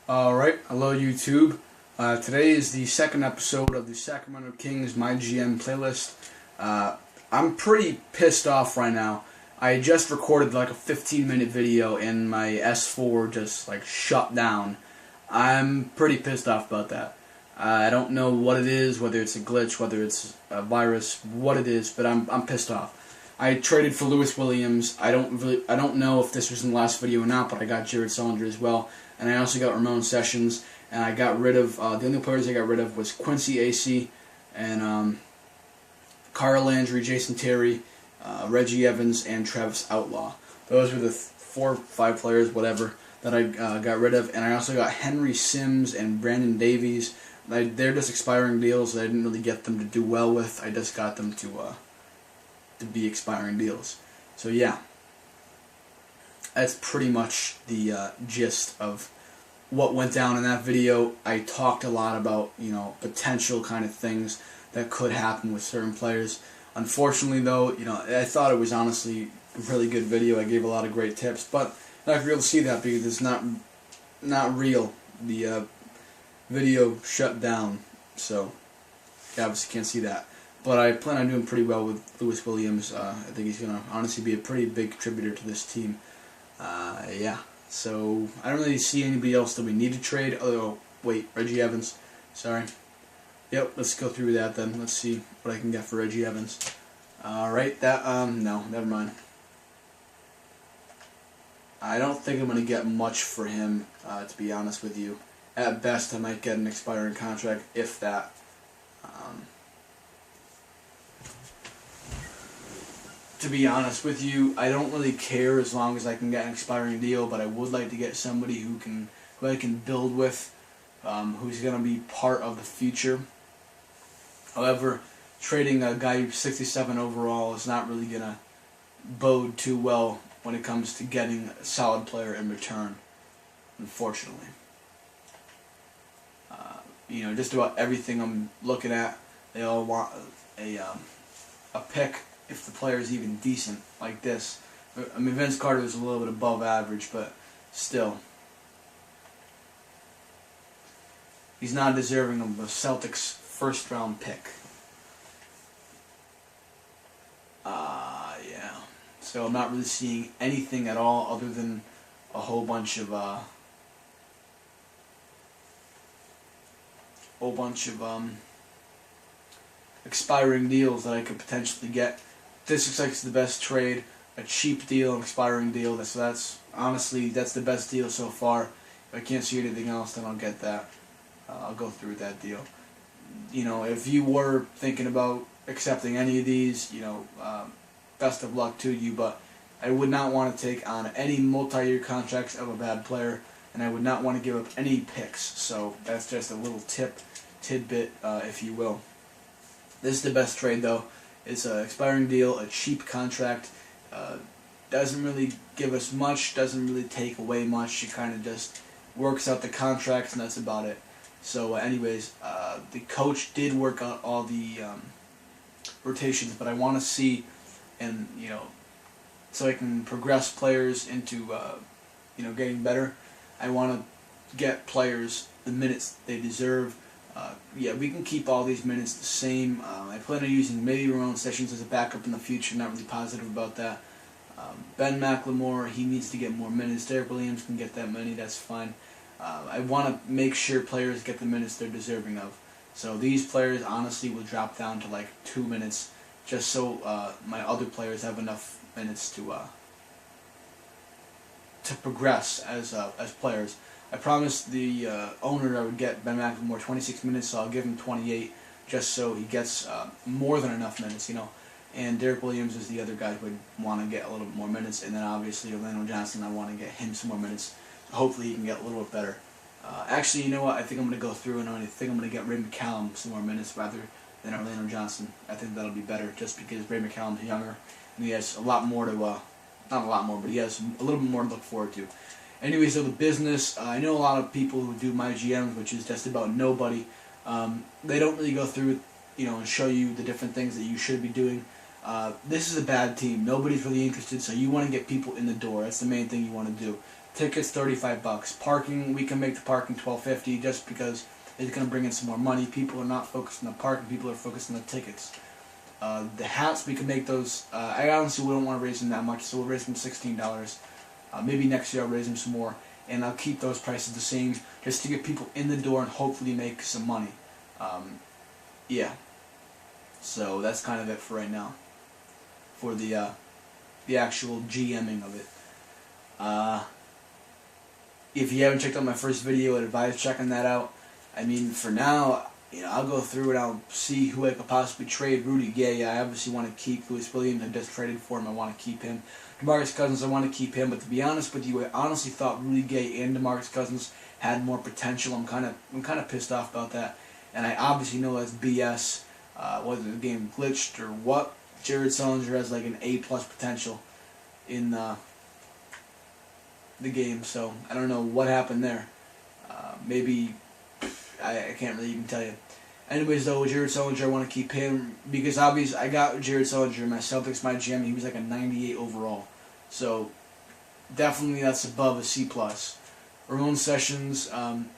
Alright, hello YouTube. Today is the second episode of the Sacramento Kings My GM playlist. I'm pretty pissed off right now. I just recorded like a 15-minute video and my S4 just like shut down. I'm pretty pissed off about that. I don't know what it is, whether it's a glitch, whether it's a virus, what it is, but I'm pissed off. I traded for Lewis Williams. I don't know if this was in the last video or not, but I got Jared Sullinger as well, and I also got Ramon Sessions, and I got rid of the only players I got rid of was Quincy Acee and Carl Landry, Jason Terry, Reggie Evans, and Travis Outlaw. Those were the 4 or 5 players, whatever, that I got rid of, and I also got Henry Sims and Brandon Davies. They're just expiring deals. I didn't really get them to do well with. I just got them to be expiring deals. So yeah, that's pretty much the gist of what went down in that video. I talked a lot about, potential kind of things that could happen with certain players. Unfortunately though, I thought it was honestly a really good video. I gave a lot of great tips, but I'm not able to see that because it's not real. The video shut down, so you obviously can't see that. But I plan on doing pretty well with Lewis Williams. I think he's going to honestly be a pretty big contributor to this team. Yeah, so I don't really see anybody else that we need to trade. Oh, wait, Reggie Evans. Sorry. Yep, let's go through that then. Let's see what I can get for Reggie Evans. Alright, no, never mind. I don't think I'm going to get much for him, to be honest with you. At best, I might get an expiring contract, if that. To be honest with you, I don't really care as long as I can get an expiring deal, but I would like to get somebody who I can build with, who's going to be part of the future. However, trading a guy who's 67 overall is not really going to bode too well when it comes to getting a solid player in return, unfortunately. Just about everything I'm looking at, they all want a pick if the player is even decent, like this. I mean, Vince Carter is a little bit above average, but still. He's not deserving of a Celtics first-round pick. Yeah. So I'm not really seeing anything at all other than a whole bunch of expiring deals that I could potentially get. This looks like it's the best trade, a cheap deal, an expiring deal. So that's honestly, that's the best deal so far. If I can't see anything else, then I'll get that. I'll go through that deal. If you were thinking about accepting any of these, best of luck to you, but I would not want to take on any multi-year contracts of a bad player, and I would not want to give up any picks. So that's just a little tidbit, if you will. This is the best trade, though. It's an expiring deal, a cheap contract. Doesn't really give us much, doesn't really take away much. It kind of just works out the contracts, and that's about it. So anyways, the coach did work out all the rotations, but I want to see, and so I can progress players into getting better. I want to get players the minutes they deserve. Yeah, we can keep all these minutes the same. I plan on using maybe Ramon Sessions as a backup in the future. Not really positive about that. Ben McLemore, he needs to get more minutes. Derek Williams can get that many. That's fine. I want to make sure players get the minutes they're deserving of. So these players honestly will drop down to like 2 minutes, just so my other players have enough minutes to progress as players. I promised the owner I would get Ben McLemore 26 minutes, so I'll give him 28, just so he gets more than enough minutes, And Derek Williams is the other guy who would want to get a little bit more minutes, and then obviously Orlando Johnson, I want to get him some more minutes. So hopefully he can get a little bit better. Actually, you know what? I think I'm going to go through and I think I'm going to get Ray McCallum some more minutes rather than Orlando Johnson. I think that'll be better, just because Ray McCallum's younger and he has a lot more to, not a lot more, but he has a little bit more to look forward to. Anyway, so the business, I know a lot of people who do My GMs, which is just about nobody. They don't really go through, and show you the different things that you should be doing. This is a bad team. Nobody's really interested, so you want to get people in the door. That's the main thing you want to do. Tickets $35. Parking, we can make the parking $12.50 just because it's going to bring in some more money. People are not focused on the parking, people are focused on the tickets. The hats, we can make those, I honestly wouldn't want to raise them that much, so we'll raise them $16. Maybe next year I'll raise them some more, and I'll keep those prices the same just to get people in the door and hopefully make some money. Yeah. So that's kind of it for right now, for the actual GMing of it. If you haven't checked out my first video, I'd advise checking that out. I mean, for now, I'll go through and I'll see who I could possibly trade. Rudy Gay, I obviously want to keep. Louis Williams, I just traded for him. I want to keep him. DeMarcus Cousins, I want to keep him. But to be honest with you, I honestly thought Rudy Gay and DeMarcus Cousins had more potential. I'm kind of pissed off about that. And I obviously know that's BS. Whether the game glitched or what, Jared Sullinger has like an A+ potential in the game. So I don't know what happened there. Maybe I can't really even tell you. Anyways, though, Jared Sullinger, I want to keep him because obviously I got Jared Sullinger in my Celtics, my GM. He was like a 98 overall, so definitely that's above a C+. Ramon Sessions, I'm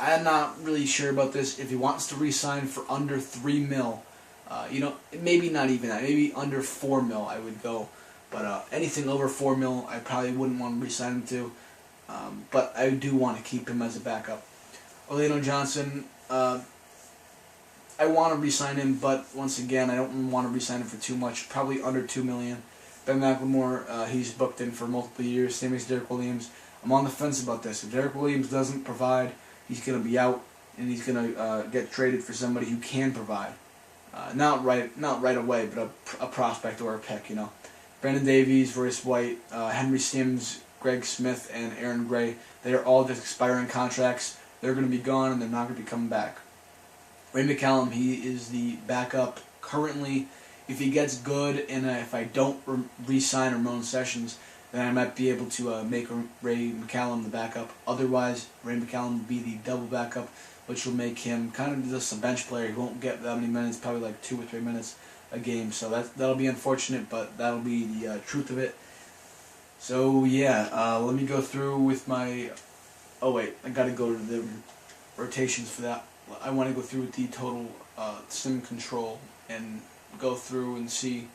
not really sure about this. If he wants to re-sign for under $3 million, maybe not even that, maybe under $4 million, I would go. But anything over $4 million, I probably wouldn't want to re-sign him to. But I do want to keep him as a backup. Orlando Johnson, I want to re-sign him, but once again, I don't want to re-sign him for too much, probably under $2 million. Ben McLemore, he's booked in for multiple years, same as Derek Williams. I'm on the fence about this. If Derek Williams doesn't provide, he's going to be out, and he's going to get traded for somebody who can provide. Not right away, but a prospect or a pick, Brandon Davies, Royce White, Henry Sims, Greg Smith, and Aaron Gray, they are all just expiring contracts. They're going to be gone, and they're not going to be coming back. Ray McCallum, he is the backup currently. If he gets good, and if I don't re-sign Ramon Sessions, then I might be able to make Ray McCallum the backup. Otherwise, Ray McCallum will be the double backup, which will make him kind of just a bench player. He won't get that many minutes, probably like 2 or 3 minutes a game. So that'll be unfortunate, but that'll be the truth of it. So yeah, let me go through with my... Oh wait, I gotta go to the rotations for that. I want to go through with the total sim control and go through and see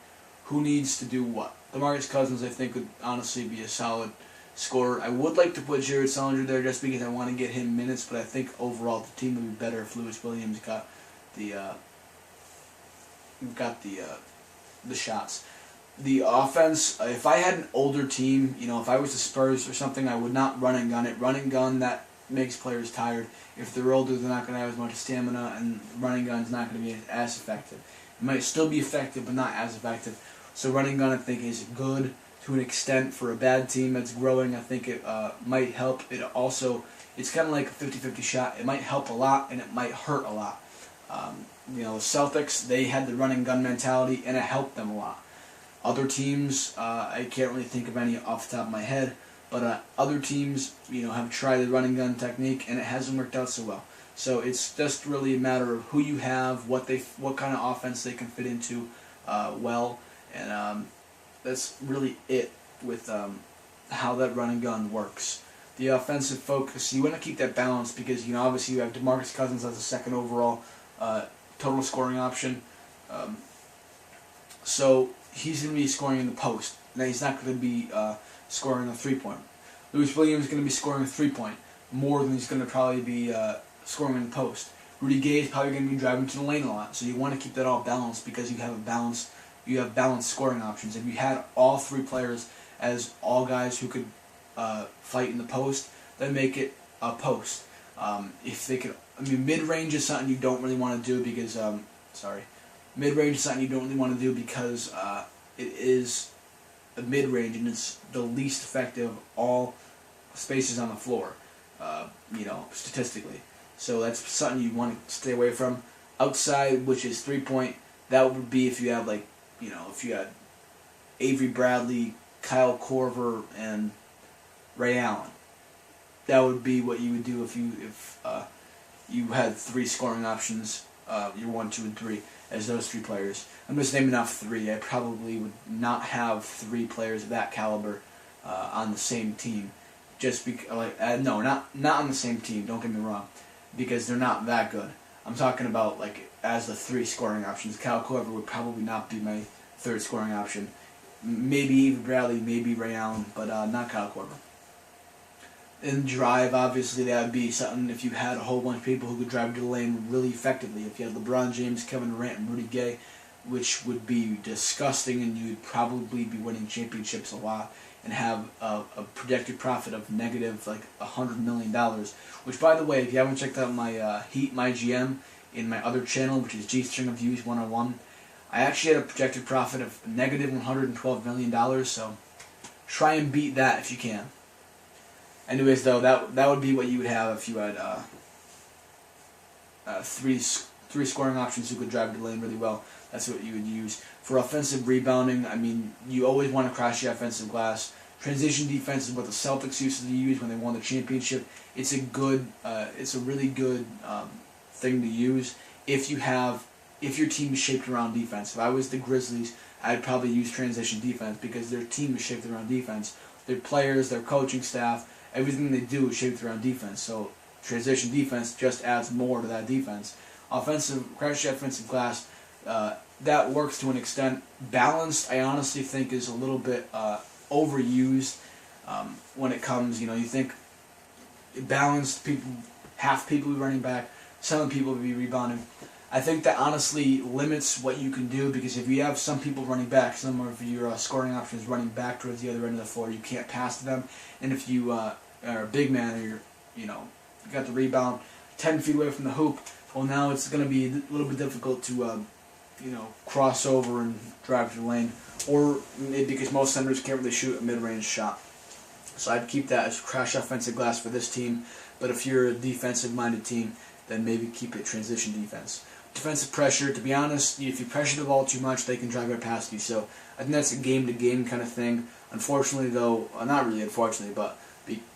who needs to do what. DeMarcus Cousins, I think, would honestly be a solid scorer. I would like to put Jared Sullinger there just because I want to get him minutes, but I think overall the team would be better if Louis Williams got the shots. The offense, if I had an older team, if I was the Spurs or something, I would not run and gun it. Run and gun, that makes players tired. If they're older, they're not going to have as much stamina, and running gun's not going to be as effective. It might still be effective, but not as effective. So running gun, I think, is good to an extent for a bad team that's growing. I think it might help. It's kind of like a 50-50 shot. It might help a lot, and it might hurt a lot. The Celtics, they had the running gun mentality, and it helped them a lot. Other teams, I can't really think of any off the top of my head, but other teams, have tried the running gun technique, and it hasn't worked out so well. So it's just really a matter of who you have, what kind of offense they can fit into well, and that's really it with how that running gun works. The offensive focus, you want to keep that balance because obviously you have DeMarcus Cousins as a second overall total scoring option, so he's going to be scoring in the post. Now he's not going to be scoring a 3-point. Louis Williams is going to be scoring a 3-point more than he's going to probably be scoring in the post. Rudy Gay is probably going to be driving to the lane a lot, so you want to keep that all balanced because you have balanced scoring options. If you had all 3 players as all guys who could fight in the post, then make it a post. If they could, mid-range is something you don't really want to do because mid-range is something you don't really want to do because it is a mid-range and it's the least effective of all spaces on the floor, statistically. So that's something you want to stay away from. Outside, which is 3-point, that would be if you have if you had Avery Bradley, Kyle Korver, and Ray Allen. That would be what you would do if you had 3 scoring options, your 1, 2, and 3, as those 3 players. I'm just naming off 3. I probably would not have 3 players of that caliber on the same team. Just no, not on the same team. Don't get me wrong, because they're not that good. I'm talking about like as the 3 scoring options. Cal Corver would probably not be my 3rd scoring option. Maybe even Bradley, maybe Ray Allen, but not Cal Corver. In drive, obviously that would be something if you had a whole bunch of people who could drive to the lane really effectively. If you had LeBron James, Kevin Durant, and Rudy Gay, which would be disgusting, and you'd probably be winning championships a lot and have a projected profit of negative like $100 million. Which, by the way, if you haven't checked out my Heat, my GM in my other channel, which is G String of Views 101, I actually had a projected profit of negative $112 million. So try and beat that if you can. Anyways, though, that would be what you would have if you had three scoring options who could drive the lane really well. That's what you would use. For offensive rebounding, I mean, you always want to crash the offensive glass. Transition defense is what the Celtics used to use when they won the championship. It's a really good thing to use if your team is shaped around defense. If I was the Grizzlies, I'd probably use transition defense because their team is shaped around defense. Their players, their coaching staff, everything they do is shaped around defense. So transition defense just adds more to that defense. Crash the offensive glass, that works to an extent. Balanced, I honestly think, is a little bit overused when it comes. You think balanced half people be running back, some people be rebounding. I think that honestly limits what you can do, because if you have some people running back, some of your scoring options running back towards the other end of the floor, you can't pass to them. And if you are a big man, or you got the rebound 10 feet away from the hoop, well, now it's going to be a little bit difficult to cross over and drive to the lane, or because most centers can't really shoot a mid-range shot. So I'd keep that as crash offensive glass for this team. But if you're a defensive-minded team, then maybe keep it transition defense. Defensive pressure, to be honest, if you pressure the ball too much, they can drive right past you. So I think that's a game-to-game kind of thing. Unfortunately, though, not really unfortunately, but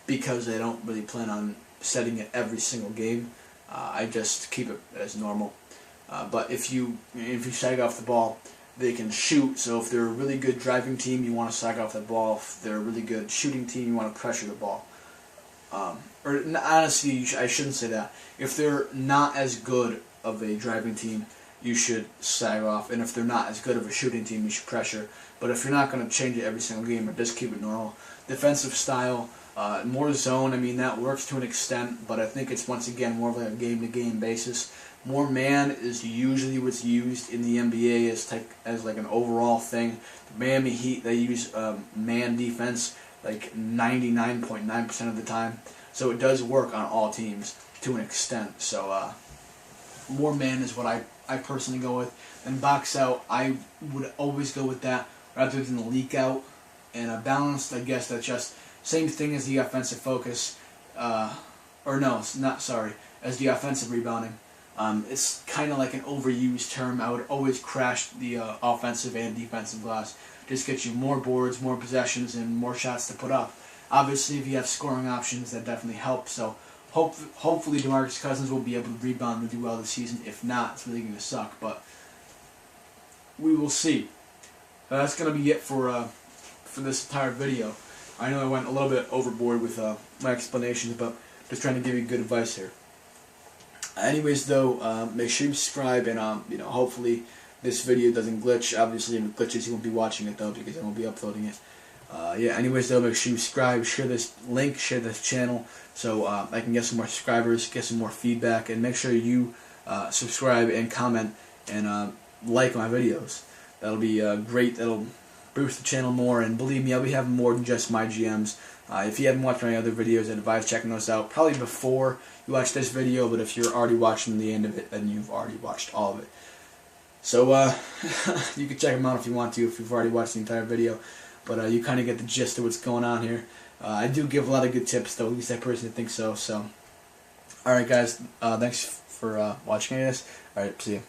because they don't really plan on setting it every single game, I just keep it as normal. But if you sag off the ball, they can shoot. So if they're a really good driving team, you want to sag off the ball. If they're a really good shooting team, you want to pressure the ball. Or honestly, I shouldn't say that. If they're not as good of a driving team, you should sag off. And if they're not as good of a shooting team, you should pressure. But if you're not going to change it every single game, or just keep it normal. Defensive style, more zone, I mean, that works to an extent, but I think it's once again more of like a game-to-game basis. More man is usually what's used in the NBA as like an overall thing. The Miami Heat, they use man defense like 99.9% of the time. So it does work on all teams to an extent. So more man is what I personally go with. And box out, I would always go with that rather than the leak out. And balanced, I guess that's just same thing as the offensive focus. Or no, it's not, sorry, as the offensive rebounding. It's kind of like an overused term. I would always crash the offensive and defensive glass. Just get you more boards, more possessions, and more shots to put up. Obviously, if you have scoring options, that definitely helps. So hopefully DeMarcus Cousins will be able to rebound and do well this season. If not, it's really going to suck. But we will see. That's going to be it for this entire video. I know I went a little bit overboard with my explanations, but just trying to give you good advice here. Anyways, though, make sure you subscribe, and hopefully this video doesn't glitch. Obviously, if it glitches, you won't be watching it though, because I won't be uploading it. Yeah. Anyways, though, make sure you subscribe, share this link, share this channel, so I can get some more subscribers, get some more feedback, and make sure you subscribe and comment and like my videos. That'll be great. That'll boost the channel more, and believe me, I'll be having more than just my GMs. If you haven't watched my other videos, I'd advise checking those out probably before you watch this video, but if you're already watching the end of it, then you've already watched all of it. So you can check them out if you want to, if you've already watched the entire video, but you kind of get the gist of what's going on here. I do give a lot of good tips, though, at least I personally think so. Alright guys, thanks for watching this. Alright, see you.